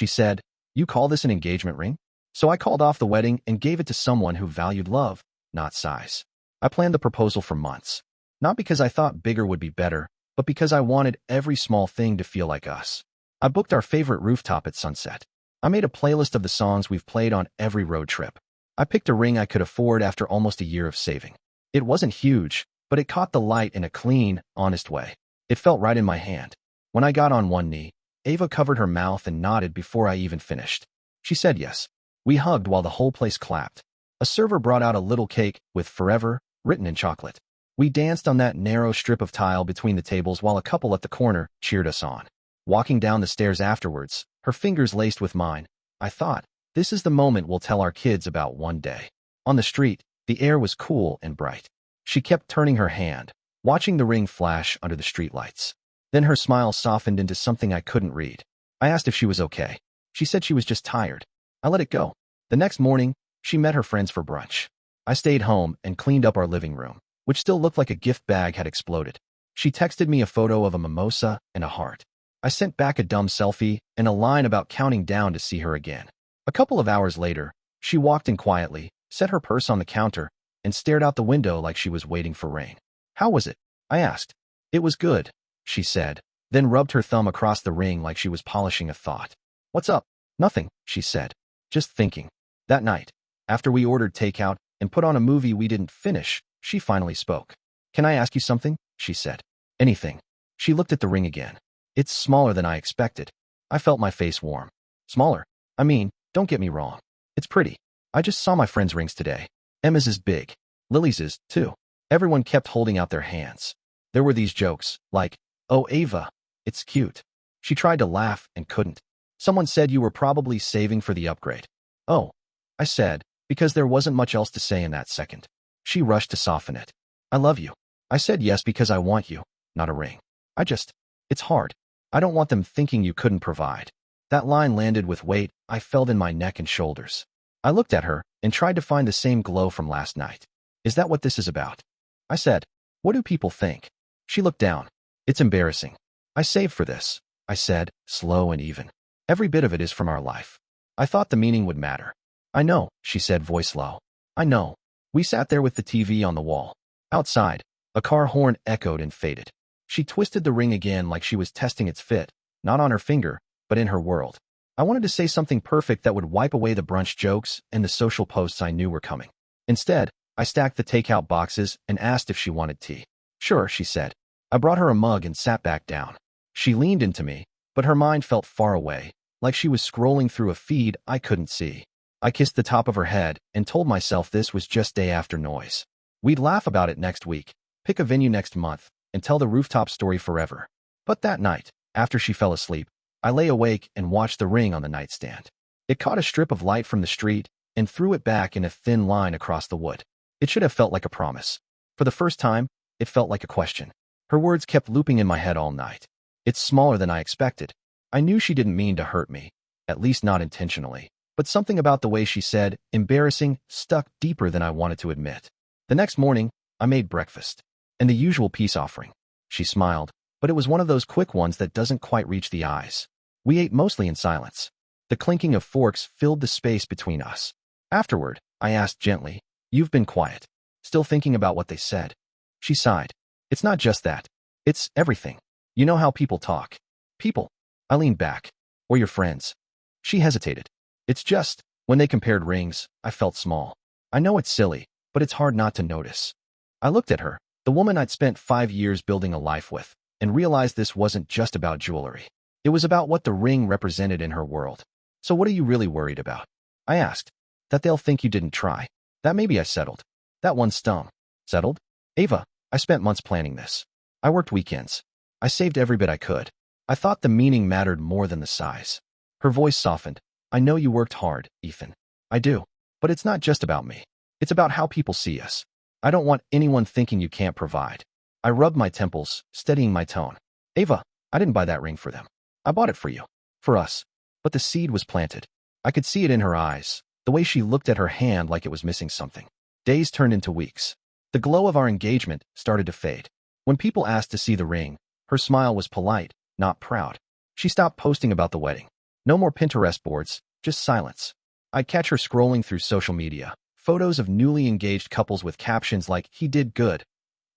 She said, "You call this an engagement ring?" So I called off the wedding and gave it to someone who valued love, not size. I planned the proposal for months. Not because I thought bigger would be better, but because I wanted every small thing to feel like us. I booked our favorite rooftop at sunset. I made a playlist of the songs we've played on every road trip. I picked a ring I could afford after almost a year of saving. It wasn't huge, but it caught the light in a clean, honest way. It felt right in my hand. When I got on one knee, Ava covered her mouth and nodded before I even finished. She said yes. We hugged while the whole place clapped. A server brought out a little cake with "Forever" written in chocolate. We danced on that narrow strip of tile between the tables while a couple at the corner cheered us on. Walking down the stairs afterwards, her fingers laced with mine, I thought, this is the moment we'll tell our kids about one day. On the street, the air was cool and bright. She kept turning her hand, watching the ring flash under the streetlights. Then her smile softened into something I couldn't read. I asked if she was okay. She said she was just tired. I let it go. The next morning, she met her friends for brunch. I stayed home and cleaned up our living room, which still looked like a gift bag had exploded. She texted me a photo of a mimosa and a heart. I sent back a dumb selfie and a line about counting down to see her again. A couple of hours later, she walked in quietly, set her purse on the counter, and stared out the window like she was waiting for rain. "How was it?" I asked. "It was good," she said, then rubbed her thumb across the ring like she was polishing a thought. "What's up?" "Nothing," she said. "Just thinking." That night, after we ordered takeout and put on a movie we didn't finish, she finally spoke. "Can I ask you something?" she said. "Anything." She looked at the ring again. "It's smaller than I expected." I felt my face warm. "Smaller? I mean, don't get me wrong. It's pretty. I just saw my friend's rings today. Emma's is big. Lily's is, too." Everyone kept holding out their hands. There were these jokes, like, "Oh, Ava, it's cute." She tried to laugh and couldn't. "Someone said you were probably saving for the upgrade." "Oh," I said, because there wasn't much else to say in that second. She rushed to soften it. "I love you." I said yes because I want you, not a ring. It's hard. I don't want them thinking you couldn't provide." That line landed with weight I felt in my neck and shoulders. I looked at her and tried to find the same glow from last night. "Is that what this is about?" I said. "What do people think?" She looked down. "It's embarrassing. I saved for this," I said, slow and even. "Every bit of it is from our life. I thought the meaning would matter." "I know," she said, voice low. "I know." We sat there with the TV on the wall. Outside, a car horn echoed and faded. She twisted the ring again like she was testing its fit, not on her finger, but in her world. I wanted to say something perfect that would wipe away the brunch jokes and the social posts I knew were coming. Instead, I stacked the takeout boxes and asked if she wanted tea. "Sure," she said. I brought her a mug and sat back down. She leaned into me, but her mind felt far away, like she was scrolling through a feed I couldn't see. I kissed the top of her head and told myself this was just day after noise. We'd laugh about it next week, pick a venue next month, and tell the rooftop story forever. But that night, after she fell asleep, I lay awake and watched the ring on the nightstand. It caught a strip of light from the street and threw it back in a thin line across the wood. It should have felt like a promise. For the first time, it felt like a question. Her words kept looping in my head all night. "It's smaller than I expected." I knew she didn't mean to hurt me, at least not intentionally. But something about the way she said "embarrassing" stuck deeper than I wanted to admit. The next morning, I made breakfast. And the usual peace offering. She smiled, but it was one of those quick ones that doesn't quite reach the eyes. We ate mostly in silence. The clinking of forks filled the space between us. Afterward, I asked gently, "You've been quiet. Still thinking about what they said?" She sighed. "It's not just that. It's everything. You know how people talk." "People?" I leaned back. "Or your friends?" She hesitated. "It's just, when they compared rings, I felt small. I know it's silly, but it's hard not to notice." I looked at her, the woman I'd spent 5 years building a life with, and realized this wasn't just about jewelry. It was about what the ring represented in her world. "So what are you really worried about?" I asked. "That they'll think you didn't try." That maybe I settled. That one stung. Settled? "Ava, I spent months planning this. I worked weekends. I saved every bit I could. I thought the meaning mattered more than the size." Her voice softened. "I know you worked hard, Ethan. I do. But it's not just about me. It's about how people see us. I don't want anyone thinking you can't provide." I rubbed my temples, steadying my tone. "Ava, I didn't buy that ring for them. I bought it for you. For us." But the seed was planted. I could see it in her eyes, the way she looked at her hand like it was missing something. Days turned into weeks. The glow of our engagement started to fade. When people asked to see the ring, her smile was polite, not proud. She stopped posting about the wedding. No more Pinterest boards, just silence. I'd catch her scrolling through social media, photos of newly engaged couples with captions like, "He did good,"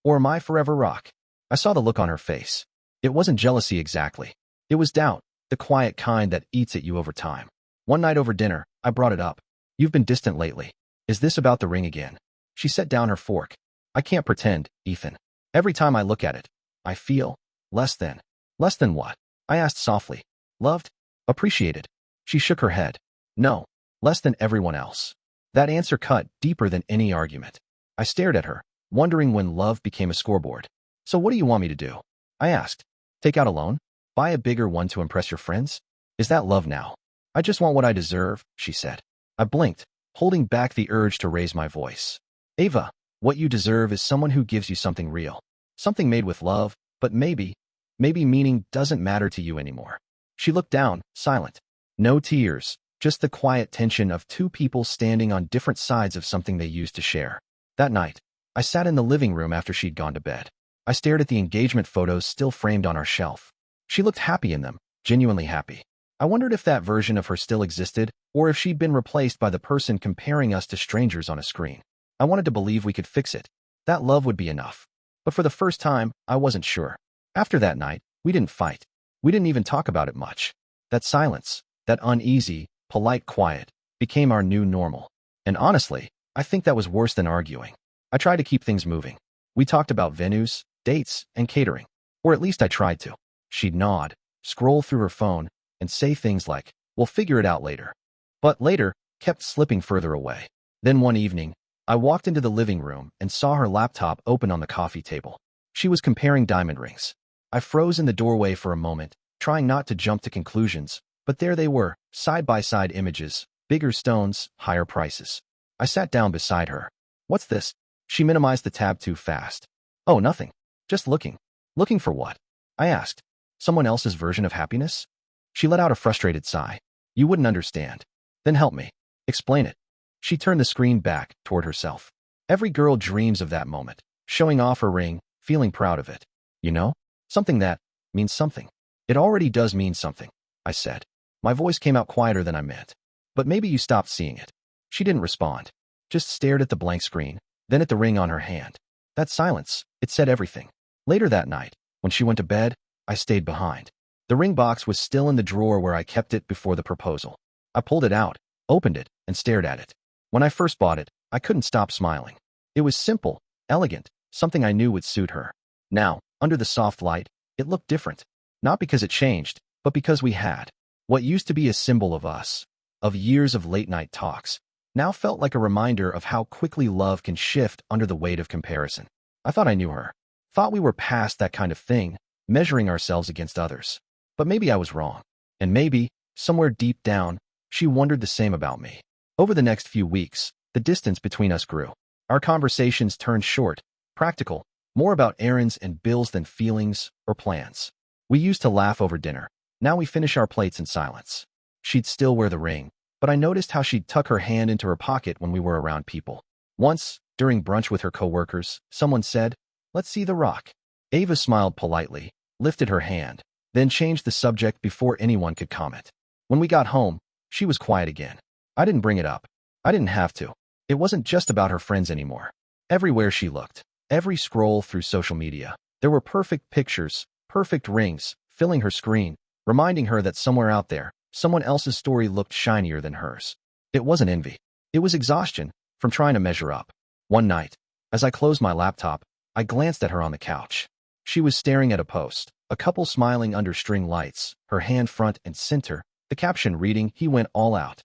or "Am I forever rock?" I saw the look on her face. It wasn't jealousy exactly. It was doubt, the quiet kind that eats at you over time. One night over dinner, I brought it up. "You've been distant lately. Is this about the ring again?" She set down her fork. "I can't pretend, Ethan. Every time I look at it, I feel less than." "Less than what?" I asked softly. "Loved? Appreciated?" She shook her head. "No, less than everyone else." That answer cut deeper than any argument. I stared at her, wondering when love became a scoreboard. "So what do you want me to do?" I asked. "Take out a loan? Buy a bigger one to impress your friends? Is that love now?" "I just want what I deserve," she said. I blinked, holding back the urge to raise my voice. "Ava, what you deserve is someone who gives you something real. Something made with love, but maybe meaning doesn't matter to you anymore." She looked down, silent. No tears, just the quiet tension of two people standing on different sides of something they used to share. That night, I sat in the living room after she'd gone to bed. I stared at the engagement photos still framed on our shelf. She looked happy in them, genuinely happy. I wondered if that version of her still existed, or if she'd been replaced by the person comparing us to strangers on a screen. I wanted to believe we could fix it. That love would be enough. But for the first time, I wasn't sure. After that night, we didn't fight. We didn't even talk about it much. That silence, that uneasy, polite quiet, became our new normal. And honestly, I think that was worse than arguing. I tried to keep things moving. We talked about venues, dates, and catering. Or at least I tried to. She'd nod, scroll through her phone, and say things like, "We'll figure it out later." But later kept slipping further away. Then one evening, I walked into the living room and saw her laptop open on the coffee table. She was comparing diamond rings. I froze in the doorway for a moment, trying not to jump to conclusions, but there they were, side-by-side images, bigger stones, higher prices. I sat down beside her. "What's this?" She minimized the tab too fast. "Oh, nothing. Just looking." "Looking for what?" I asked. "Someone else's version of happiness?" She let out a frustrated sigh. "You wouldn't understand." "Then help me. Explain it." She turned the screen back toward herself. "Every girl dreams of that moment, showing off her ring, feeling proud of it. You know? Something that means something." "It already does mean something," I said. My voice came out quieter than I meant. "But maybe you stopped seeing it." She didn't respond, just stared at the blank screen, then at the ring on her hand. That silence, it said everything. Later that night, when she went to bed, I stayed behind. The ring box was still in the drawer where I kept it before the proposal. I pulled it out, opened it, and stared at it. When I first bought it, I couldn't stop smiling. It was simple, elegant, something I knew would suit her. Now, under the soft light, it looked different. Not because it changed, but because we had. What used to be a symbol of us, of years of late-night talks, now felt like a reminder of how quickly love can shift under the weight of comparison. I thought I knew her. Thought we were past that kind of thing, measuring ourselves against others. But maybe I was wrong. And maybe, somewhere deep down, she wondered the same about me. Over the next few weeks, the distance between us grew. Our conversations turned short, practical, more about errands and bills than feelings or plans. We used to laugh over dinner. Now we finish our plates in silence. She'd still wear the ring, but I noticed how she'd tuck her hand into her pocket when we were around people. Once, during brunch with her coworkers, someone said, "Let's see the rock." Ava smiled politely, lifted her hand, then changed the subject before anyone could comment. When we got home, she was quiet again. I didn't bring it up. I didn't have to. It wasn't just about her friends anymore. Everywhere she looked, every scroll through social media, there were perfect pictures, perfect rings, filling her screen, reminding her that somewhere out there, someone else's story looked shinier than hers. It wasn't envy. It was exhaustion from trying to measure up. One night, as I closed my laptop, I glanced at her on the couch. She was staring at a post, a couple smiling under string lights, her hand front and center, the caption reading, "He went all out."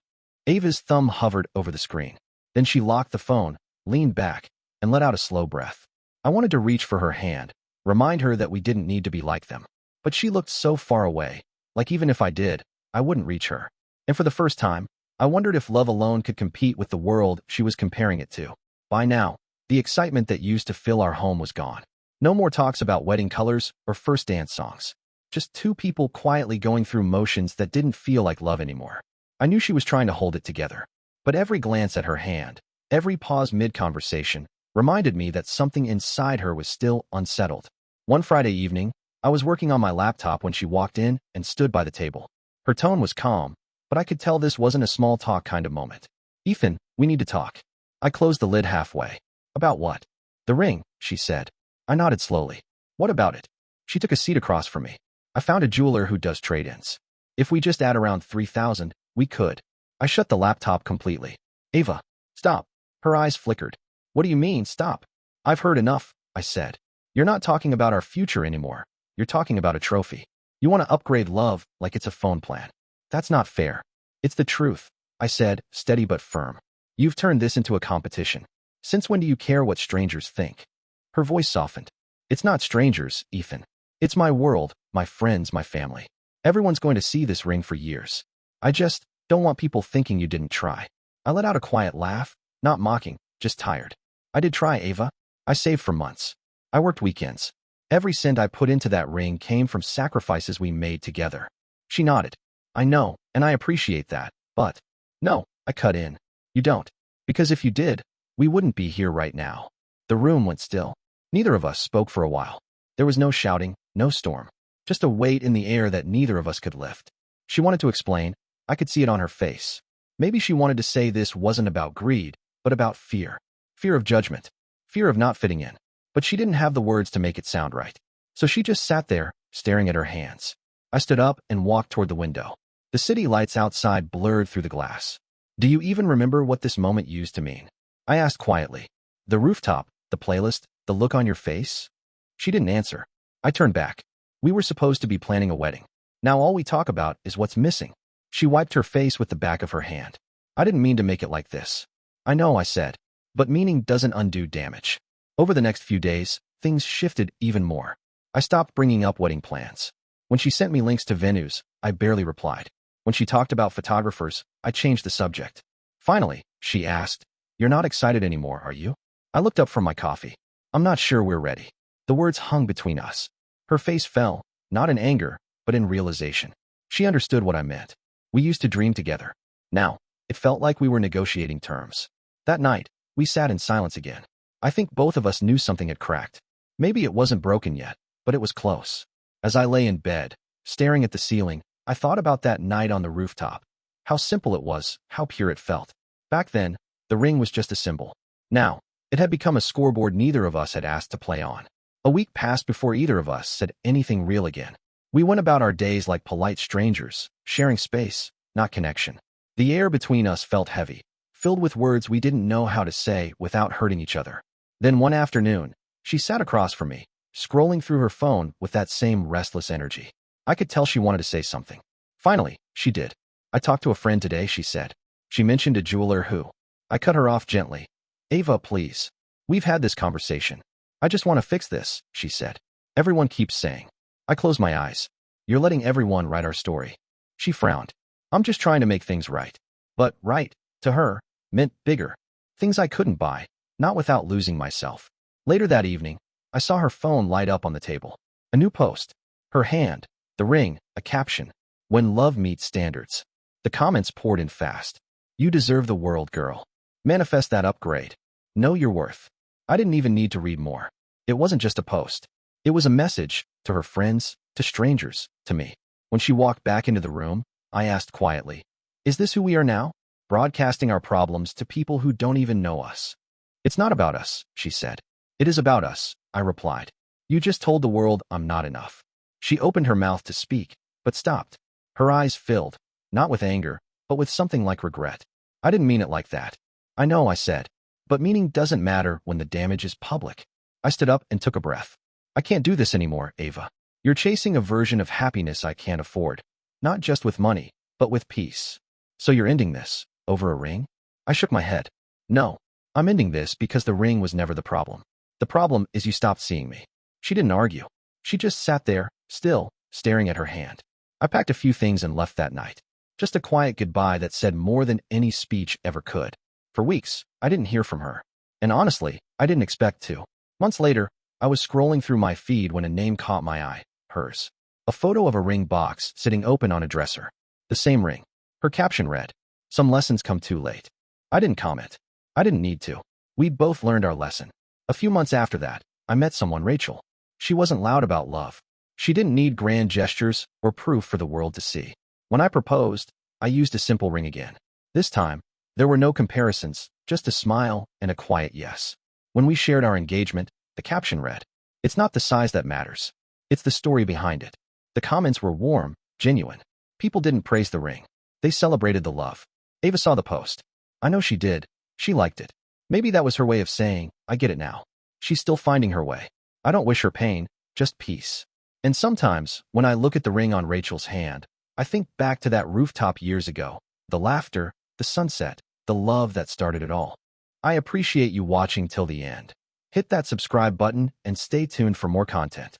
Ava's thumb hovered over the screen. Then she locked the phone, leaned back, and let out a slow breath. I wanted to reach for her hand, remind her that we didn't need to be like them. But she looked so far away, like even if I did, I wouldn't reach her. And for the first time, I wondered if love alone could compete with the world she was comparing it to. By now, the excitement that used to fill our home was gone. No more talks about wedding colors or first dance songs. Just two people quietly going through motions that didn't feel like love anymore. I knew she was trying to hold it together. But every glance at her hand, every pause mid-conversation, reminded me that something inside her was still unsettled. One Friday evening, I was working on my laptop when she walked in and stood by the table. Her tone was calm, but I could tell this wasn't a small talk kind of moment. Ethan, we need to talk. I closed the lid halfway. About what? The ring, she said. I nodded slowly. What about it? She took a seat across from me. I found a jeweler who does trade-ins. If we just add around 3,000, we could. I shut the laptop completely. Ava, stop. Her eyes flickered. What do you mean, stop? I've heard enough, I said. You're not talking about our future anymore. You're talking about a trophy. You want to upgrade love like it's a phone plan. That's not fair. It's the truth, I said, steady but firm. You've turned this into a competition. Since when do you care what strangers think? Her voice softened. It's not strangers, Ethan. It's my world, my friends, my family. Everyone's going to see this ring for years. I just don't want people thinking you didn't try. I let out a quiet laugh, not mocking, just tired. I did try, Ava. I saved for months. I worked weekends. Every cent I put into that ring came from sacrifices we made together. She nodded. I know, and I appreciate that, but no, I cut in. You don't. Because if you did, we wouldn't be here right now. The room went still. Neither of us spoke for a while. There was no shouting, no storm, just a weight in the air that neither of us could lift. She wanted to explain. I could see it on her face. Maybe she wanted to say this wasn't about greed, but about fear. Fear of judgment. Fear of not fitting in. But she didn't have the words to make it sound right. So she just sat there, staring at her hands. I stood up and walked toward the window. The city lights outside blurred through the glass. Do you even remember what this moment used to mean? I asked quietly. The rooftop, the playlist, the look on your face? She didn't answer. I turned back. We were supposed to be planning a wedding. Now all we talk about is what's missing. She wiped her face with the back of her hand. I didn't mean to make it like this. I know, I said. But meaning doesn't undo damage. Over the next few days, things shifted even more. I stopped bringing up wedding plans. When she sent me links to venues, I barely replied. When she talked about photographers, I changed the subject. Finally, she asked, You're not excited anymore, are you? I looked up from my coffee. I'm not sure we're ready. The words hung between us. Her face fell, not in anger, but in realization. She understood what I meant. We used to dream together. Now, it felt like we were negotiating terms. That night, we sat in silence again. I think both of us knew something had cracked. Maybe it wasn't broken yet, but it was close. As I lay in bed, staring at the ceiling, I thought about that night on the rooftop. How simple it was, how pure it felt. Back then, the ring was just a symbol. Now, it had become a scoreboard neither of us had asked to play on. A week passed before either of us said anything real again. We went about our days like polite strangers, sharing space, not connection. The air between us felt heavy, filled with words we didn't know how to say without hurting each other. Then one afternoon, she sat across from me, scrolling through her phone with that same restless energy. I could tell she wanted to say something. Finally, she did. I talked to a friend today, she said. She mentioned a jeweler who. I cut her off gently. Ava, please. We've had this conversation. I just want to fix this, she said. Everyone keeps saying. I closed my eyes. You're letting everyone write our story. She frowned. I'm just trying to make things right. But right, to her, meant bigger. Things I couldn't buy, not without losing myself. Later that evening, I saw her phone light up on the table. A new post. Her hand, the ring, a caption. When love meets standards. The comments poured in fast. You deserve the world, girl. Manifest that upgrade. Know your worth. I didn't even need to read more. It wasn't just a post. It was a message to her friends, to strangers, to me. When she walked back into the room, I asked quietly, Is this who we are now? Broadcasting our problems to people who don't even know us. It's not about us, she said. It is about us, I replied. You just told the world I'm not enough. She opened her mouth to speak, but stopped. Her eyes filled, not with anger, but with something like regret. I didn't mean it like that. I know, I said. But meaning doesn't matter when the damage is public. I stood up and took a breath. I can't do this anymore, Ava. You're chasing a version of happiness I can't afford. Not just with money, but with peace. So you're ending this, over a ring? I shook my head. No, I'm ending this because the ring was never the problem. The problem is you stopped seeing me. She didn't argue. She just sat there, still, staring at her hand. I packed a few things and left that night. Just a quiet goodbye that said more than any speech ever could. For weeks, I didn't hear from her. And honestly, I didn't expect to. Months later, I was scrolling through my feed when a name caught my eye, hers. A photo of a ring box sitting open on a dresser. The same ring. Her caption read, Some lessons come too late. I didn't comment. I didn't need to. We'd both learned our lesson. A few months after that, I met someone, Rachel. She wasn't loud about love. She didn't need grand gestures or proof for the world to see. When I proposed, I used a simple ring again. This time, there were no comparisons, just a smile and a quiet yes. When we shared our engagement, the caption read, "It's not the size that matters. It's the story behind it." The comments were warm, genuine. People didn't praise the ring. They celebrated the love. Ava saw the post. I know she did. She liked it. Maybe that was her way of saying, I get it now. She's still finding her way. I don't wish her pain, just peace. And sometimes, when I look at the ring on Rachel's hand, I think back to that rooftop years ago, the laughter, the sunset, the love that started it all. I appreciate you watching till the end. Hit that subscribe button and stay tuned for more content.